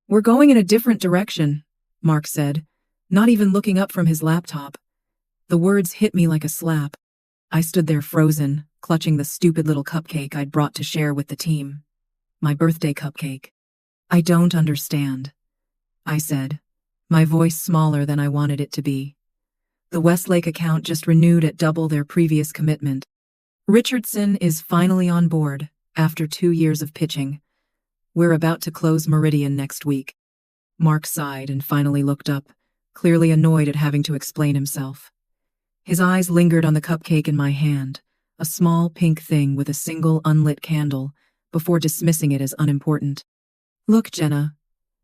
"We're going in a different direction," Mark said, not even looking up from his laptop. The words hit me like a slap. I stood there frozen, clutching the stupid little cupcake I'd brought to share with the team. My birthday cupcake. "I don't understand," I said, my voice smaller than I wanted it to be. The Westlake account just renewed at double their previous commitment. Richardson is finally on board, after 2 years of pitching. We're about to close Meridian next week. Mark sighed and finally looked up, clearly annoyed at having to explain himself. His eyes lingered on the cupcake in my hand, a small pink thing with a single unlit candle, before dismissing it as unimportant. "Look, Jenna,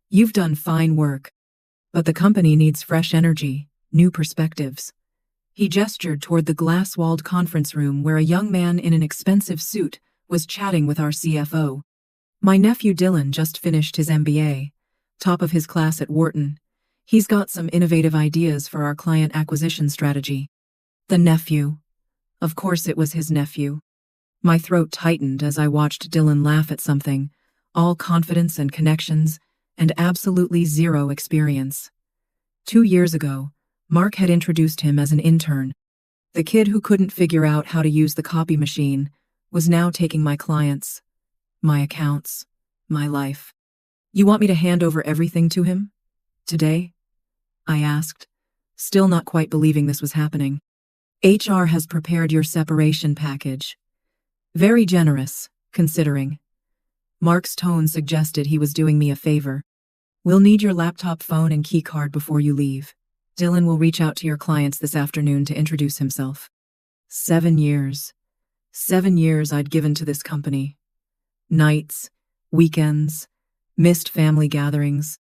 you've done fine work, but the company needs fresh energy, new perspectives." He gestured toward the glass-walled conference room where a young man in an expensive suit was chatting with our CFO. "My nephew Dylan just finished his MBA, top of his class at Wharton. He's got some innovative ideas for our client acquisition strategy." The nephew. Of course it was his nephew. My throat tightened as I watched Dylan laugh at something, all confidence and connections, and absolutely zero experience. 2 years ago, Mark had introduced him as an intern. The kid who couldn't figure out how to use the copy machine was now taking my clients, my accounts, my life. "You want me to hand over everything to him? Today?" I asked, still not quite believing this was happening. "HR has prepared your separation package. Very generous, considering." Mark's tone suggested he was doing me a favor. "We'll need your laptop, phone, and key card before you leave. Dylan will reach out to your clients this afternoon to introduce himself." 7 years. 7 years I'd given to this company. Nights, weekends, missed family gatherings.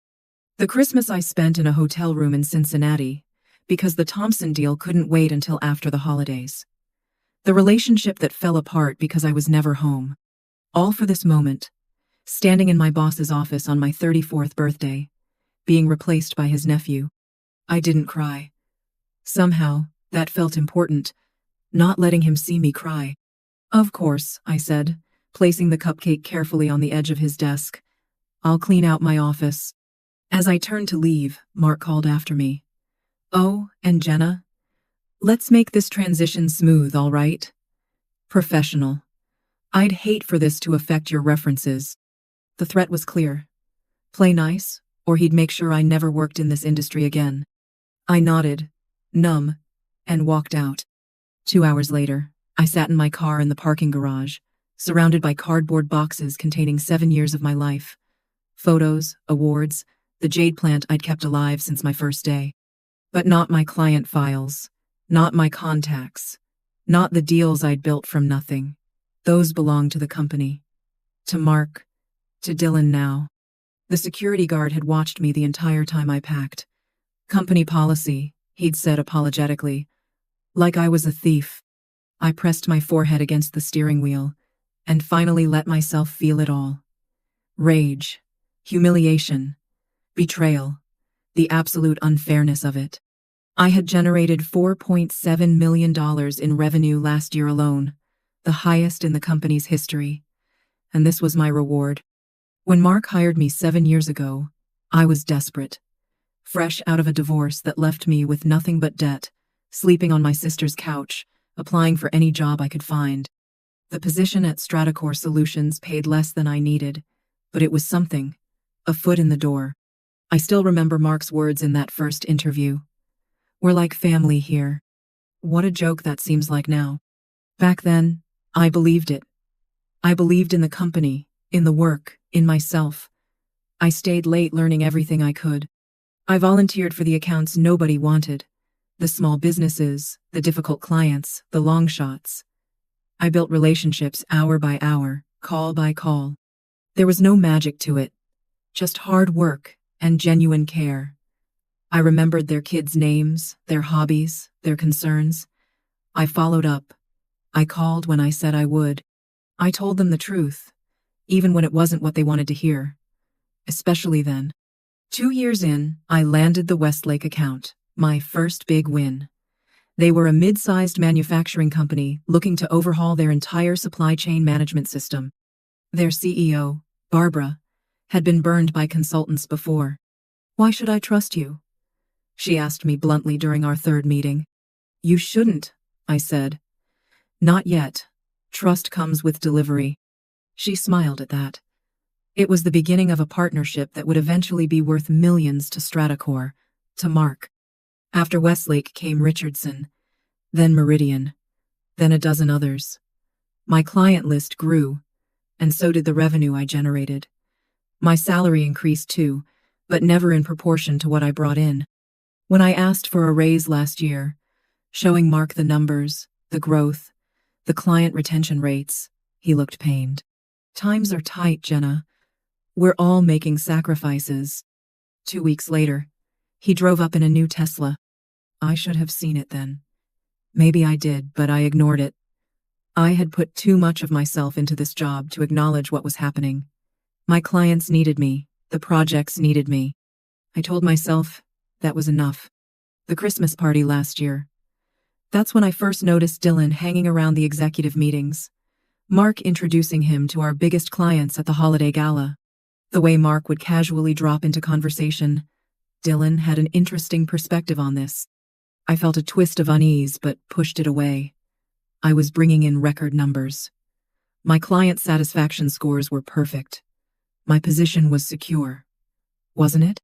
The Christmas I spent in a hotel room in Cincinnati, because the Thompson deal couldn't wait until after the holidays. The relationship that fell apart because I was never home. All for this moment, standing in my boss's office on my 34th birthday, being replaced by his nephew. I didn't cry. Somehow, that felt important, not letting him see me cry. "Of course," I said, placing the cupcake carefully on the edge of his desk. "I'll clean out my office." As I turned to leave, Mark called after me. "Oh, and Jenna, let's make this transition smooth, all right? Professional. I'd hate for this to affect your references." The threat was clear. Play nice, or he'd make sure I never worked in this industry again. I nodded, numb, and walked out. 2 hours later, I sat in my car in the parking garage, surrounded by cardboard boxes containing 7 years of my life. Photos, awards, the jade plant I'd kept alive since my first day. But not my client files, not my contacts, not the deals I'd built from nothing. Those belonged to the company. To Mark, to Dylan now. The security guard had watched me the entire time I packed. "Company policy," he'd said apologetically, like I was a thief. I pressed my forehead against the steering wheel, and finally let myself feel it all. Rage, humiliation, betrayal, the absolute unfairness of it. I had generated $4.7 million in revenue last year alone, the highest in the company's history, and this was my reward. When Mark hired me 7 years ago, I was desperate. Fresh out of a divorce that left me with nothing but debt, sleeping on my sister's couch, applying for any job I could find. The position at Stratacore Solutions paid less than I needed, but it was something, a foot in the door. I still remember Mark's words in that first interview. "We're like family here." What a joke that seems like now. Back then, I believed it. I believed in the company, in the work, in myself. I stayed late learning everything I could. I volunteered for the accounts nobody wanted. The small businesses, the difficult clients, the long shots. I built relationships hour by hour, call by call. There was no magic to it, just hard work and genuine care. I remembered their kids' names, their hobbies, their concerns. I followed up. I called when I said I would. I told them the truth, even when it wasn't what they wanted to hear. Especially then. 2 years in, I landed the Westlake account, my first big win. They were a mid-sized manufacturing company looking to overhaul their entire supply chain management system. Their CEO, Barbara, had been burned by consultants before. "Why should I trust you?" she asked me bluntly during our third meeting. "You shouldn't," I said. "Not yet. Trust comes with delivery." She smiled at that. It was the beginning of a partnership that would eventually be worth millions to Stratacore, to Mark. After Westlake came Richardson, then Meridian, then a dozen others. My client list grew, and so did the revenue I generated. My salary increased too, but never in proportion to what I brought in. When I asked for a raise last year, showing Mark the numbers, the growth, the client retention rates, he looked pained. "Times are tight, Jenna. We're all making sacrifices." 2 weeks later, he drove up in a new Tesla. I should have seen it then. Maybe I did, but I ignored it. I had put too much of myself into this job to acknowledge what was happening. My clients needed me. The projects needed me. I told myself that was enough. The Christmas party last year. That's when I first noticed Dylan hanging around the executive meetings. Mark introducing him to our biggest clients at the holiday gala. The way Mark would casually drop into conversation. Dylan had an interesting perspective on this. I felt a twist of unease but pushed it away. I was bringing in record numbers. My client satisfaction scores were perfect. My position was secure. Wasn't it?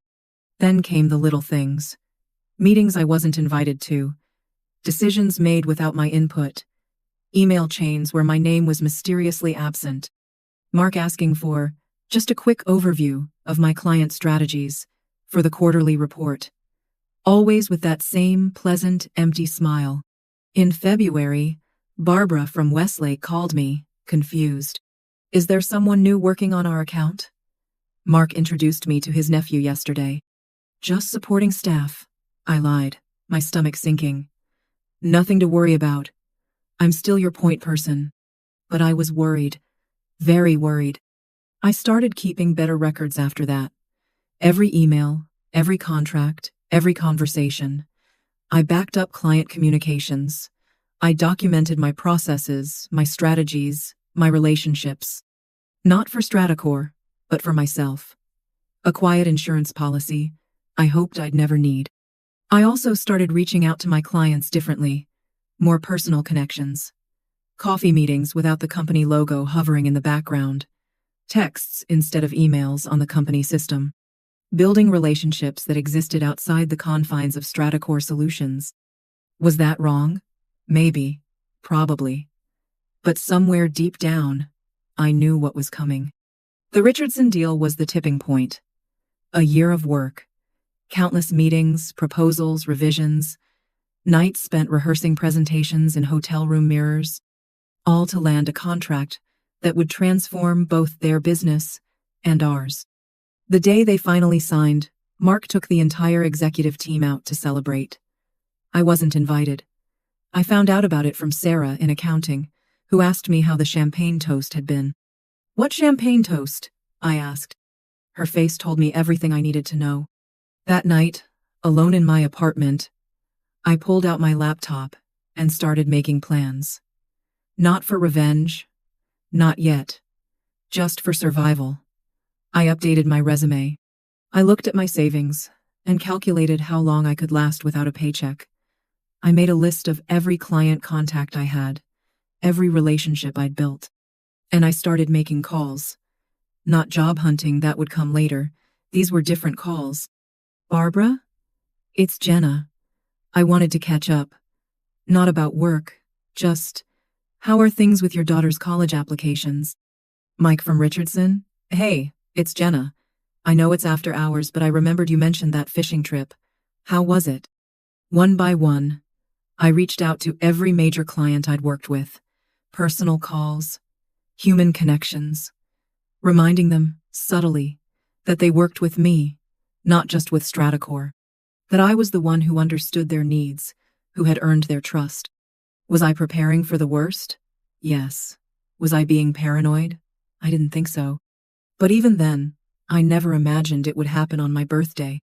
Then came the little things. Meetings I wasn't invited to. Decisions made without my input. Email chains where my name was mysteriously absent. Mark asking for just a quick overview of my client strategies for the quarterly report. Always with that same pleasant, empty smile. In February, Barbara from Westlake called me, confused. "Is there someone new working on our account?" Mark introduced me to his nephew yesterday. "Just supporting staff," I lied, my stomach sinking. "Nothing to worry about. I'm still your point person." But I was worried. Very worried. I started keeping better records after that. Every email, every contract, every conversation. I backed up client communications. I documented my processes, my strategies, my relationships. Not for Stratacore, but for myself. A quiet insurance policy I hoped I'd never need. I also started reaching out to my clients differently. More personal connections. Coffee meetings without the company logo hovering in the background. Texts instead of emails on the company system. Building relationships that existed outside the confines of Stratacore Solutions. Was that wrong? Maybe. Probably. But somewhere deep down, I knew what was coming. The Richardson deal was the tipping point. A year of work. Countless meetings, proposals, revisions. Nights spent rehearsing presentations in hotel room mirrors. All to land a contract that would transform both their business and ours. The day they finally signed, Mark took the entire executive team out to celebrate. I wasn't invited. I found out about it from Sarah in accounting, who asked me how the champagne toast had been. "What champagne toast?" I asked. Her face told me everything I needed to know. That night, alone in my apartment, I pulled out my laptop and started making plans. Not for revenge. Not yet. Just for survival. I updated my resume. I looked at my savings and calculated how long I could last without a paycheck. I made a list of every client contact I had, every relationship I'd built. And I started making calls. Not job hunting, that would come later. These were different calls. "Barbara? It's Jenna. I wanted to catch up. Not about work, just, how are things with your daughter's college applications?" "Mike from Richardson? Hey, it's Jenna. I know it's after hours, but I remembered you mentioned that fishing trip. How was it?" One by one, I reached out to every major client I'd worked with. Personal calls, human connections, reminding them, subtly, that they worked with me, not just with Stratacore. That I was the one who understood their needs, who had earned their trust. Was I preparing for the worst? Yes. Was I being paranoid? I didn't think so. But even then, I never imagined it would happen on my birthday.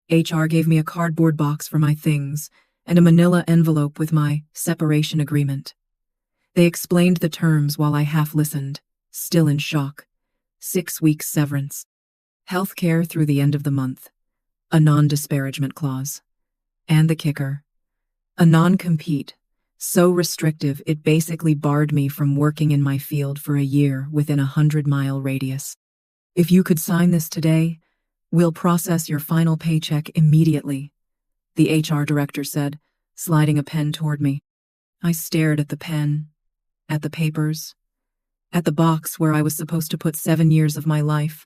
HR gave me a cardboard box for my things and a manila envelope with my separation agreement. They explained the terms while I half listened, still in shock. 6 weeks severance. Health care through the end of the month. A non-disparagement clause. And the kicker. A non-compete. So restrictive it basically barred me from working in my field for a year within a 100-mile radius. If you could sign this today, we'll process your final paycheck immediately, the HR director said, sliding a pen toward me. I stared at the pen, at the papers, at the box where I was supposed to put 7 years of my life.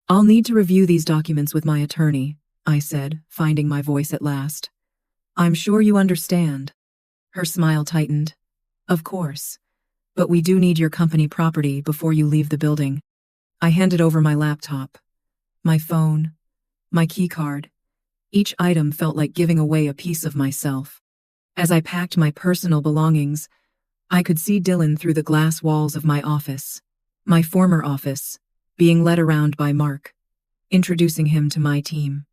I'll need to review these documents with my attorney, I said, finding my voice at last. I'm sure you understand. Her smile tightened. Of course. But we do need your company property before you leave the building. I handed over my laptop, my phone, my keycard. Each item felt like giving away a piece of myself. As I packed my personal belongings, I could see Dylan through the glass walls of my office, my former office, being led around by Mark, introducing him to my team.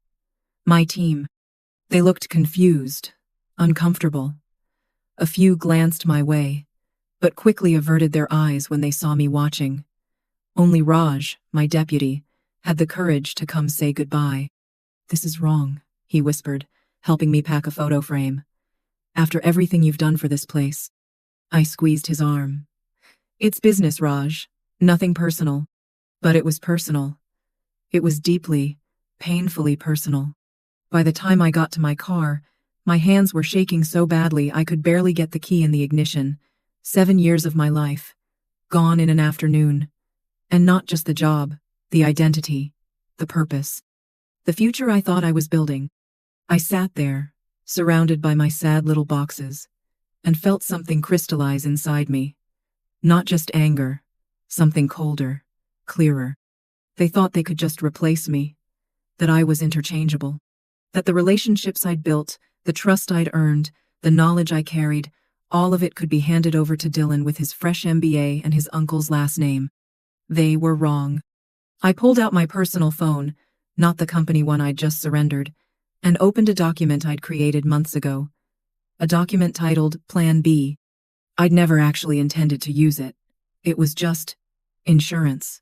My team. They looked confused, uncomfortable. A few glanced my way, but quickly averted their eyes when they saw me watching. Only Raj, my deputy, had the courage to come say goodbye. This is wrong, he whispered, helping me pack a photo frame. After everything you've done for this place. I squeezed his arm. It's business, Raj. Nothing personal. But it was personal. It was deeply, painfully personal. By the time I got to my car, my hands were shaking so badly I could barely get the key in the ignition. 7 years of my life. Gone in an afternoon. And not just the job, the identity, the purpose. The future I thought I was building. I sat there, surrounded by my sad little boxes, and felt something crystallize inside me. Not just anger, something colder, clearer. They thought they could just replace me, that I was interchangeable, that the relationships I'd built, the trust I'd earned, the knowledge I carried, all of it could be handed over to Dylan with his fresh MBA and his uncle's last name. They were wrong. I pulled out my personal phone, not the company one I'd just surrendered, and opened a document I'd created months ago. A document titled Plan B. I'd never actually intended to use it. It was just insurance.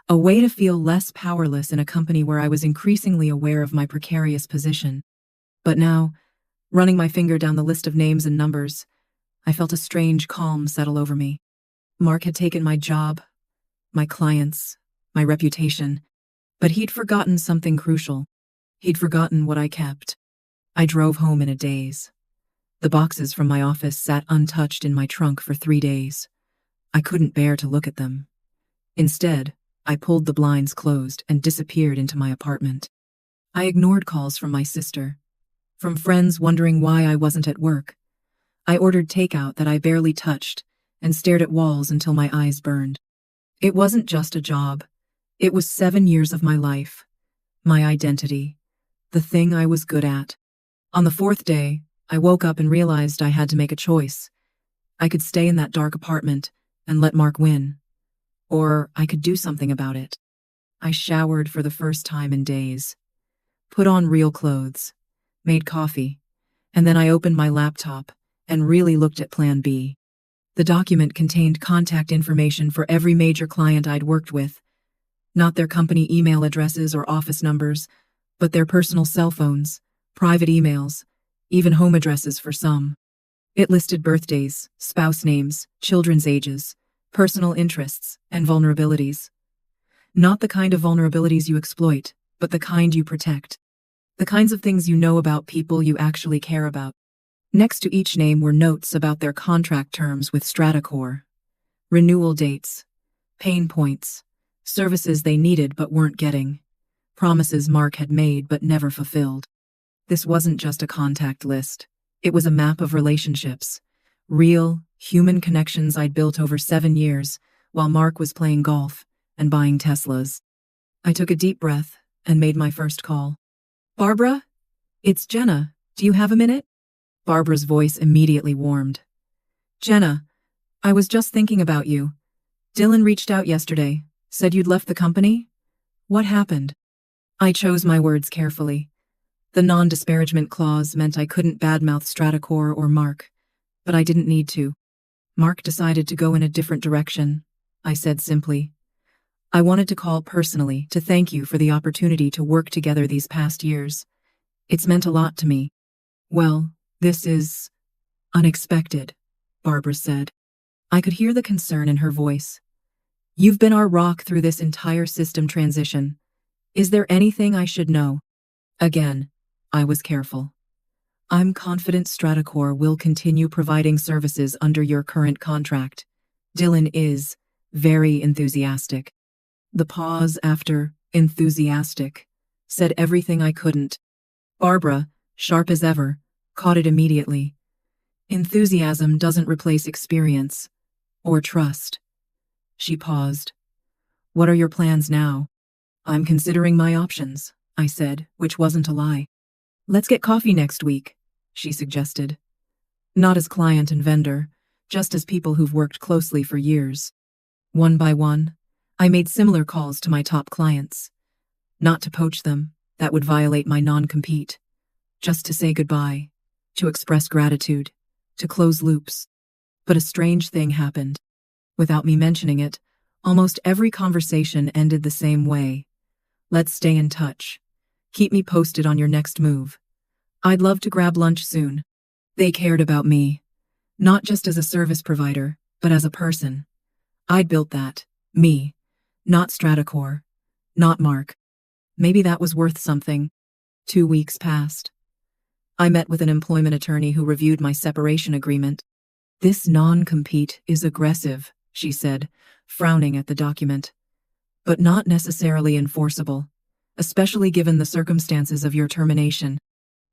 A way to feel less powerless in a company where I was increasingly aware of my precarious position. But now, running my finger down the list of names and numbers, I felt a strange calm settle over me. Mark had taken my job, my clients, my reputation, but he'd forgotten something crucial. He'd forgotten what I kept. I drove home in a daze. The boxes from my office sat untouched in my trunk for 3 days. I couldn't bear to look at them. Instead, I pulled the blinds closed and disappeared into my apartment. I ignored calls from my sister, from friends wondering why I wasn't at work. I ordered takeout that I barely touched and stared at walls until my eyes burned. It wasn't just a job. It was 7 years of my life, my identity, the thing I was good at. On the 4th day, I woke up and realized I had to make a choice. I could stay in that dark apartment and let Mark win, or I could do something about it. I showered for the first time in days, put on real clothes, made coffee, and then I opened my laptop and really looked at Plan B. The document contained contact information for every major client I'd worked with, not their company email addresses or office numbers, but their personal cell phones, private emails, even home addresses for some. It listed birthdays, spouse names, children's ages, personal interests, and vulnerabilities. Not the kind of vulnerabilities you exploit, but the kind you protect. The kinds of things you know about people you actually care about. Next to each name were notes about their contract terms with Stratacore, renewal dates, pain points, services they needed but weren't getting, promises Mark had made but never fulfilled. This wasn't just a contact list. It was a map of relationships, real, human connections I'd built over 7 years while Mark was playing golf and buying Teslas. I took a deep breath and made my first call. Barbara? It's Jenna. Do you have a minute? Barbara's voice immediately warmed. Jenna, I was just thinking about you. Dylan reached out yesterday, said you'd left the company? What happened? I chose my words carefully. The non-disparagement clause meant I couldn't badmouth Stratacore or Mark, but I didn't need to. Mark decided to go in a different direction, I said simply. I wanted to call personally to thank you for the opportunity to work together these past years. It's meant a lot to me." "Well, this is unexpected," Barbara said. I could hear the concern in her voice. "You've been our rock through this entire system transition. Is there anything I should know?" Again, I was careful. "I'm confident Stratacore will continue providing services under your current contract. Dylan is very enthusiastic." The pause after enthusiastic said everything I couldn't. Barbara, sharp as ever, caught it immediately. Enthusiasm doesn't replace experience or trust. She paused. "What are your plans now?" "I'm considering my options," I said, which wasn't a lie. "Let's get coffee next week," she suggested. Not as client and vendor, just as people who've worked closely for years. One by one, I made similar calls to my top clients. Not to poach them, that would violate my non-compete. Just to say goodbye, to express gratitude, to close loops. But a strange thing happened. Without me mentioning it, almost every conversation ended the same way. "Let's stay in touch. Keep me posted on your next move. I'd love to grab lunch soon." They cared about me, not just as a service provider, but as a person. I'd built that, me, not Stratacore, not Mark. Maybe that was worth something. 2 weeks passed. I met with an employment attorney who reviewed my separation agreement. "This non-compete is aggressive," she said, frowning at the document. "But not necessarily enforceable, especially given the circumstances of your termination."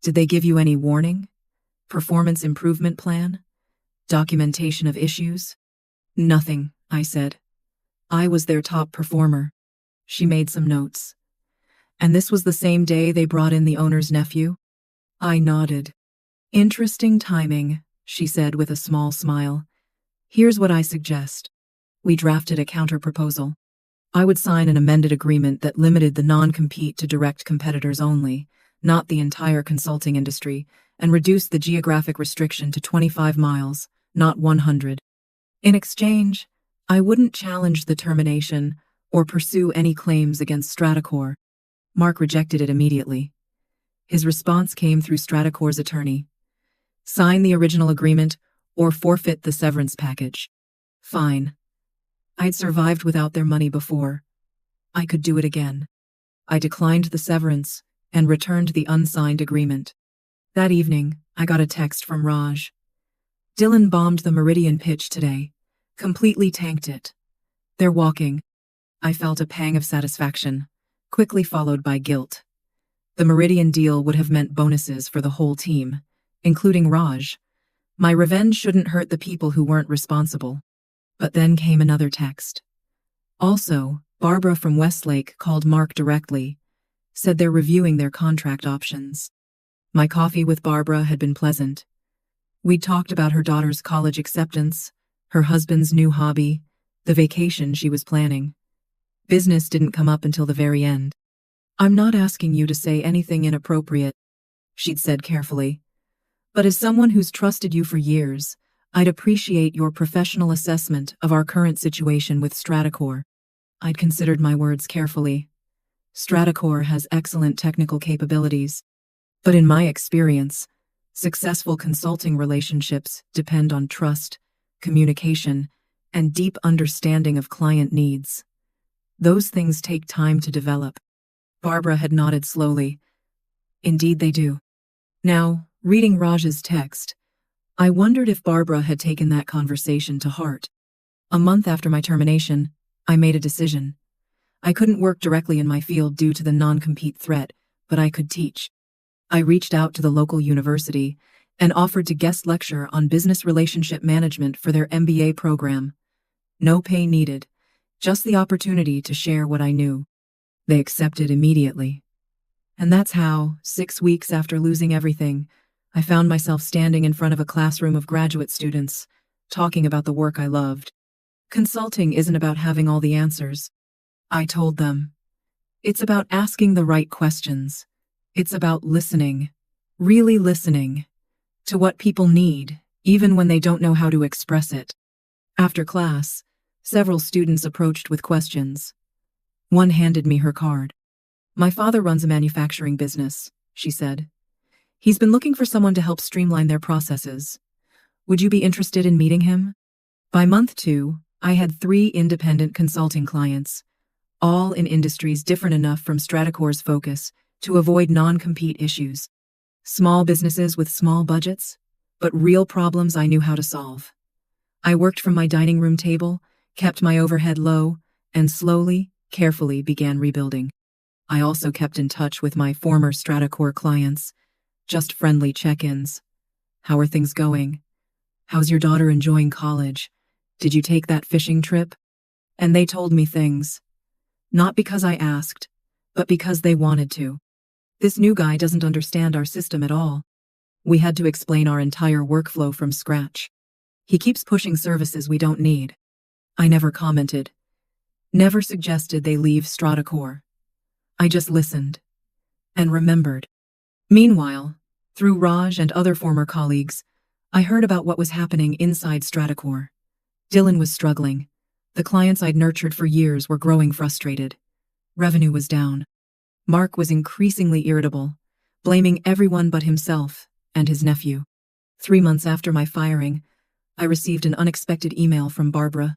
"Did they give you any warning? Performance improvement plan? Documentation of issues?" "Nothing," I said. "I was their top performer." She made some notes. "And this was the same day they brought in the owner's nephew?" I nodded. "Interesting timing," she said with a small smile. "Here's what I suggest." We drafted a counter-proposal. I would sign an amended agreement that limited the non-compete to direct competitors only, not the entire consulting industry, and reduced the geographic restriction to 25 miles, not 100. In exchange, I wouldn't challenge the termination or pursue any claims against Stratacore. Mark rejected it immediately. His response came through Stratacore's attorney. "Sign the original agreement or forfeit the severance package." Fine. I'd survived without their money before. I could do it again. I declined the severance and returned the unsigned agreement. That evening, I got a text from Raj. "Dylan bombed the Meridian pitch today. Completely tanked it. They're walking." I felt a pang of satisfaction, quickly followed by guilt. The Meridian deal would have meant bonuses for the whole team, including Raj. My revenge shouldn't hurt the people who weren't responsible. But then came another text. Also, Barbara from Westlake called Mark directly, said they're reviewing their contract options. My coffee with Barbara had been pleasant. We'd talked about her daughter's college acceptance, her husband's new hobby, the vacation she was planning. Business didn't come up until the very end. "I'm not asking you to say anything inappropriate," she'd said carefully. "But as someone who's trusted you for years, I'd appreciate your professional assessment of our current situation with Stratacore." I'd considered my words carefully. Stratacore has excellent technical capabilities. But in my experience, successful consulting relationships depend on trust, communication, and deep understanding of client needs. Those things take time to develop. Barbara had nodded slowly. "Indeed they do." Now, reading Raj's text, I wondered if Barbara had taken that conversation to heart. A month after my termination, I made a decision. I couldn't work directly in my field due to the non-compete threat, but I could teach. I reached out to the local university and offered to guest lecture on business relationship management for their MBA program. No pay needed, just the opportunity to share what I knew. They accepted immediately. And that's how, 6 weeks after losing everything, I found myself standing in front of a classroom of graduate students, talking about the work I loved. Consulting isn't about having all the answers, I told them. It's about asking the right questions. It's about listening, really listening, to what people need, even when they don't know how to express it. After class, several students approached with questions. One handed me her card. My father runs a manufacturing business, she said. He's been looking for someone to help streamline their processes. Would you be interested in meeting him? By month 2, I had 3 independent consulting clients, all in industries different enough from Stratacor's focus to avoid non-compete issues. Small businesses with small budgets, but real problems I knew how to solve. I worked from my dining room table, kept my overhead low, and slowly, carefully began rebuilding. I also kept in touch with my former Stratacor clients, just friendly check-ins. How are things going? How's your daughter enjoying college? Did you take that fishing trip? And they told me things. Not because I asked, but because they wanted to. This new guy doesn't understand our system at all. We had to explain our entire workflow from scratch. He keeps pushing services we don't need. I never commented. Never suggested they leave Stratacor. I just listened. And remembered. Meanwhile, through Raj and other former colleagues, I heard about what was happening inside Stratacor. Dylan was struggling. The clients I'd nurtured for years were growing frustrated. Revenue was down. Mark was increasingly irritable, blaming everyone but himself and his nephew. 3 months after my firing, I received an unexpected email from Barbara,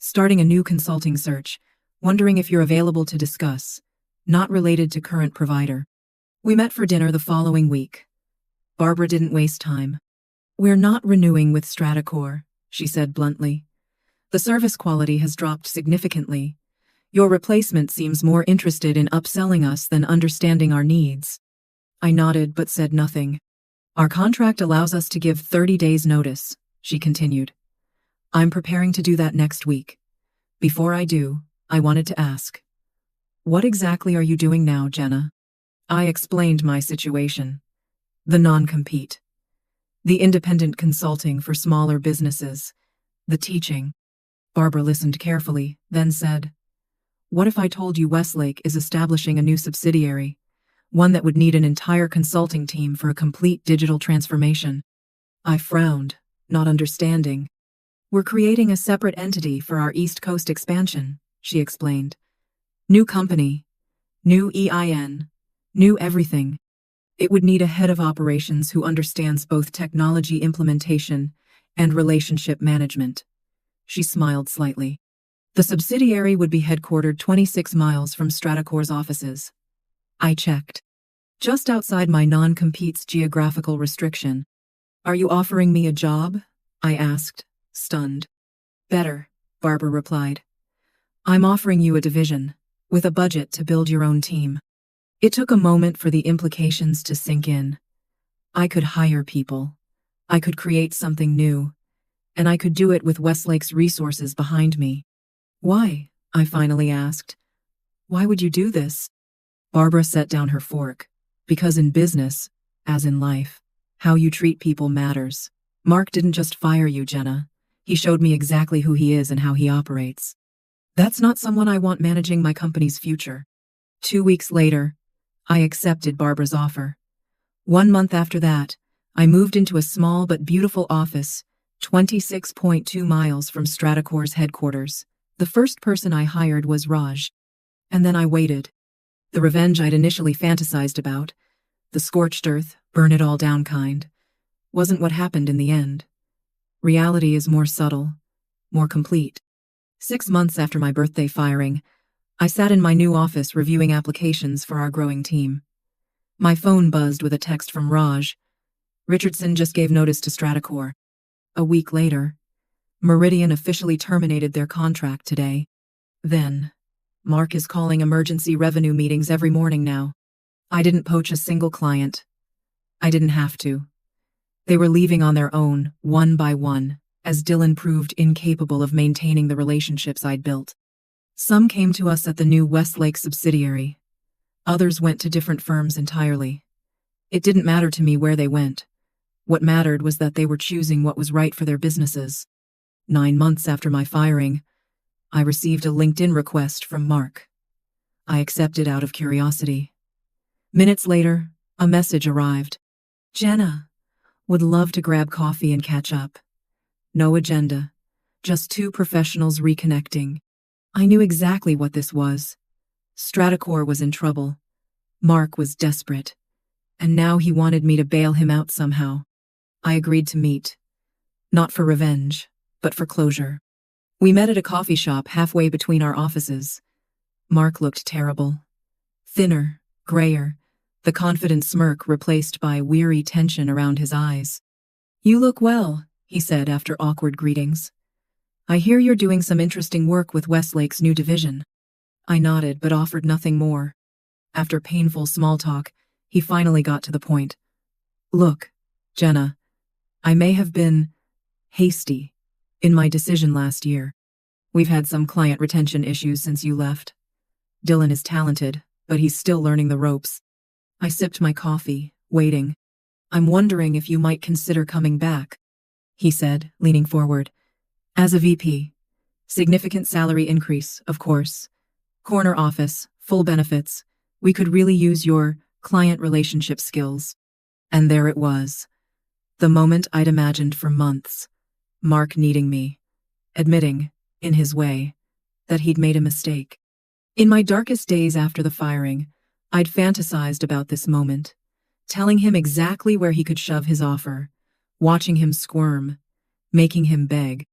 starting a new consulting search, wondering if you're available to discuss, not related to current provider. We met for dinner the following week. Barbara didn't waste time. We're not renewing with Stratacor, she said bluntly. The service quality has dropped significantly. Your replacement seems more interested in upselling us than understanding our needs. I nodded but said nothing. Our contract allows us to give 30 days notice, she continued. I'm preparing to do that next week. Before I do, I wanted to ask. What exactly are you doing now, Jenna? I explained my situation. The non-compete. The independent consulting for smaller businesses. The teaching. Barbara listened carefully, then said, What if I told you Westlake is establishing a new subsidiary, one that would need an entire consulting team for a complete digital transformation? I frowned, not understanding. We're creating a separate entity for our East Coast expansion, she explained. New company, new EIN, new everything. It would need a head of operations who understands both technology implementation and relationship management. She smiled slightly. The subsidiary would be headquartered 26 miles from Stratacor's offices. I checked. Just outside my non-compete's geographical restriction. Are you offering me a job? I asked, stunned. Better, Barbara replied. I'm offering you a division, with a budget to build your own team. It took a moment for the implications to sink in. I could hire people. I could create something new. And I could do it with Westlake's resources behind me. Why? I finally asked. Why would you do this? Barbara set down her fork. Because in business, as in life, how you treat people matters. Mark didn't just fire you, Jenna. He showed me exactly who he is and how he operates. That's not someone I want managing my company's future. 2 weeks later, I accepted Barbara's offer. 1 month after that, I moved into a small but beautiful office, 26.2 miles from Stratacor's headquarters. The first person I hired was Raj. And then I waited. The revenge I'd initially fantasized about, the scorched earth, burn it all down kind, wasn't what happened in the end. Reality is more subtle, more complete. 6 months after my birthday firing, I sat in my new office reviewing applications for our growing team. My phone buzzed with a text from Raj. Richardson just gave notice to Stratacor. A week later, Meridian officially terminated their contract today. Then, Mark is calling emergency revenue meetings every morning now. I didn't poach a single client. I didn't have to. They were leaving on their own, one by one, as Dylan proved incapable of maintaining the relationships I'd built. Some came to us at the new Westlake subsidiary. Others went to different firms entirely. It didn't matter to me where they went. What mattered was that they were choosing what was right for their businesses. 9 months after my firing, I received a LinkedIn request from Mark. I accepted out of curiosity. Minutes later, a message arrived. Jenna, would love to grab coffee and catch up. No agenda, just 2 professionals reconnecting. I knew exactly what this was. Stratacor was in trouble. Mark was desperate. And now he wanted me to bail him out somehow. I agreed to meet. Not for revenge, but for closure. We met at a coffee shop halfway between our offices. Mark looked terrible. Thinner, grayer, the confident smirk replaced by weary tension around his eyes. "You look well," he said after awkward greetings. "I hear you're doing some interesting work with Westlake's new division." I nodded but offered nothing more. After painful small talk, he finally got to the point. "Look, Jenna, I may have been hasty in my decision last year. We've had some client retention issues since you left. Dylan is talented, but he's still learning the ropes." I sipped my coffee, waiting. "I'm wondering if you might consider coming back," he said, leaning forward. "As a VP. Significant salary increase, of course. Corner office, full benefits. We could really use your client relationship skills." And there it was. The moment I'd imagined for months. Mark needing me. Admitting, in his way, that he'd made a mistake. In my darkest days after the firing, I'd fantasized about this moment, telling him exactly where he could shove his offer, watching him squirm, making him beg.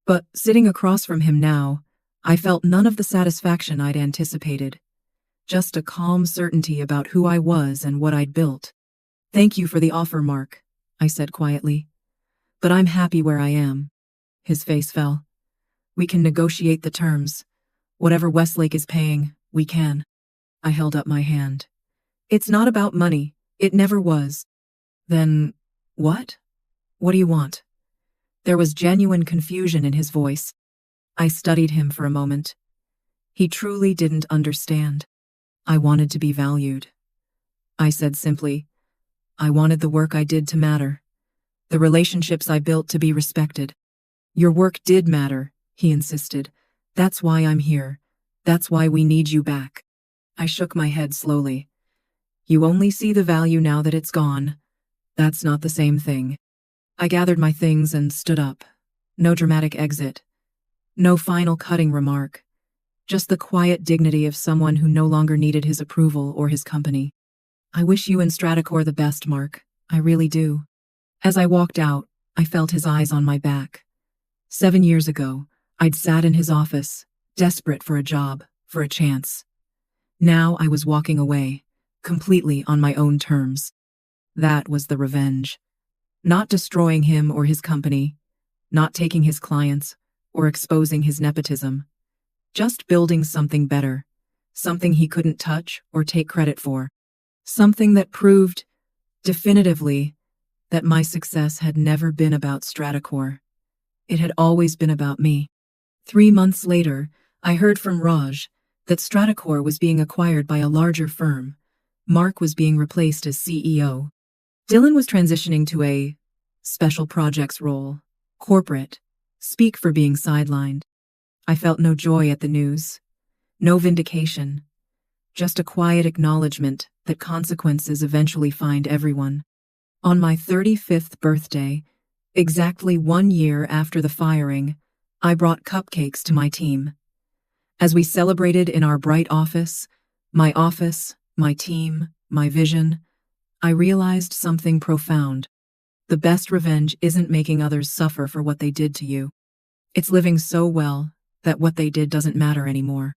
But sitting across from him now, I felt none of the satisfaction I'd anticipated. Just a calm certainty about who I was and what I'd built. "Thank you for the offer, Mark," I said quietly. "But I'm happy where I am." His face fell. "We can negotiate the terms. Whatever Westlake is paying, we can." I held up my hand. "It's not about money. It never was." "Then, what? What do you want?" There was genuine confusion in his voice. I studied him for a moment. He truly didn't understand. "I wanted to be valued." I said simply, "I wanted the work I did to matter. The relationships I built to be respected." "Your work did matter," he insisted. "That's why I'm here. That's why we need you back." I shook my head slowly. "You only see the value now that it's gone. That's not the same thing." I gathered my things and stood up. No dramatic exit. No final cutting remark. Just the quiet dignity of someone who no longer needed his approval or his company. "I wish you and Stratacor the best, Mark. I really do." As I walked out, I felt his eyes on my back. 7 years ago, I'd sat in his office, desperate for a job, for a chance. Now I was walking away, completely on my own terms. That was the revenge. Not destroying him or his company, not taking his clients, or exposing his nepotism. Just building something better, something he couldn't touch or take credit for. Something that proved, definitively, that my success had never been about Stratacor. It had always been about me. 3 months later, I heard from Raj that Stratacor was being acquired by a larger firm. Mark was being replaced as CEO. Dylan was transitioning to a special projects role, corporate, speak for being sidelined. I felt no joy at the news, no vindication, just a quiet acknowledgement that consequences eventually find everyone. On my 35th birthday, exactly 1 year after the firing, I brought cupcakes to my team. As we celebrated in our bright office, my team, my vision, I realized something profound. The best revenge isn't making others suffer for what they did to you. It's living so well that what they did doesn't matter anymore.